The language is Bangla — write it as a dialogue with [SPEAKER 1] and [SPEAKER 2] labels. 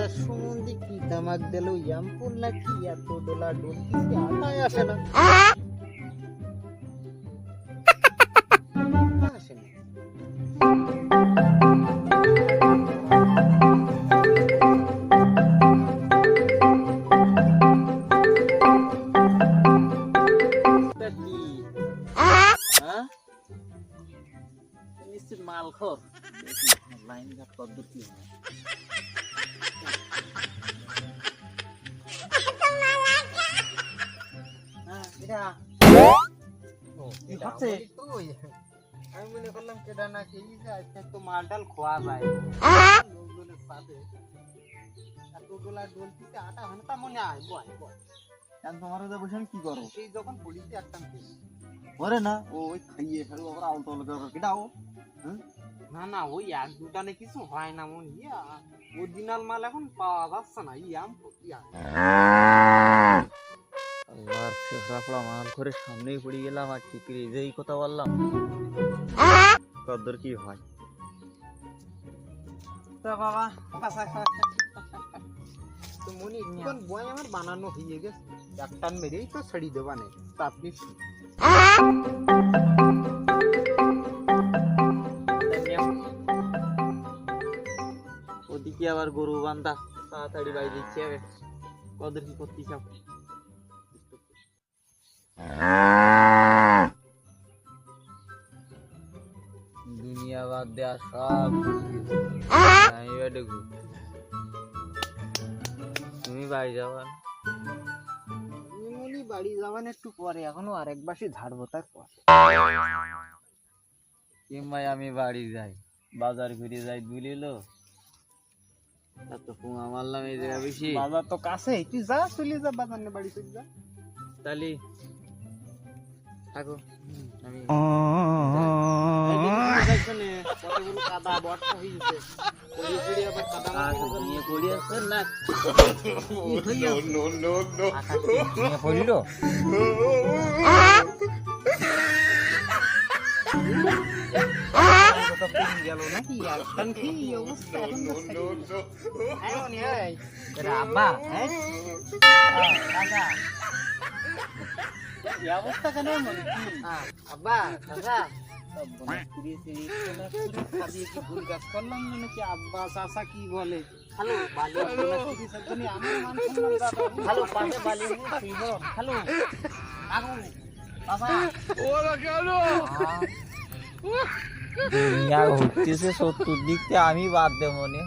[SPEAKER 1] বাজার সম্বন্ধে কি তামাক দিল ইয়ামপুর নাকি এত ডোলা ডলতিছে আটাই আসে না আসে না মালখোর লাইন ঘাট কদ্দুর কি আমি মনে করলাম কেডা না কি আজকে তো মাল ডাল খোয়া যায় লোকজনের সাথে এত ডোলা ডলতিতে আটা হয় না তা মনে হয় বয় বয়
[SPEAKER 2] তোমার বসে কি করো
[SPEAKER 1] সেই যখন পুলিশে একটা
[SPEAKER 2] ওরে না ওই খাইয়ে ফেলো আবার আউট হল কেটাও
[SPEAKER 1] না না ওই এক দুটানে কিছু হয় না মন ইয়া অরিজিনাল মাল এখন পাওয়া যাচ্ছে না ইয়াম
[SPEAKER 2] আল্লাহর শেষরাপড়া মাল করে সামনেই পড়ে গেলাম আর ঠিক যেই কথা বললাম কদ্দুর কি হয়
[SPEAKER 1] তো বাবা তো মনি কোন বই আমার বানানো হয়ে গেছে একটান মেরেই তো ছড়ি দেবা নেই আপনি
[SPEAKER 2] ওদিকে আবার গরু বান্ধা তাড়াতাড়ি বাইরে দিচ্ছে কদের কি করতে চাও দুনিয়া বাদ দেয়া সব আমি বেটে তুমি বাড়ি যাবা
[SPEAKER 1] মনি বাড়ি যাবেন একটু পরে এখনো আরেক বাসি ঝাড়বো তারপর
[SPEAKER 2] কিংবা আমি বাড়ি যাই বাজার ঘুরে যাই বুলিল এত পুঙা মারলাম এই জায়গা বেশি
[SPEAKER 1] বাজার তো কাছে তুই যা চলে যা বাজার না বাড়ি চলে যা
[SPEAKER 2] তাহলে থাকো আমি
[SPEAKER 1] কতগুলো কাদা বর্ষা হয়েছে পড়িয়ে পড়িয়ে আবার কাদা
[SPEAKER 2] নিয়ে পড়ি আছে না
[SPEAKER 1] পড়িল গেল নাকি একখান কি অবস্থা এখন আব্বা হ্যাঁ অবস্থা কেন আব্বা দাদা আব্বা চাচা কি বলে হ্যালো হ্যালো হ্যালো
[SPEAKER 2] দুনিয়া ঘুরতেছে 70 দিক থেকে আমি বাদ দেব মনে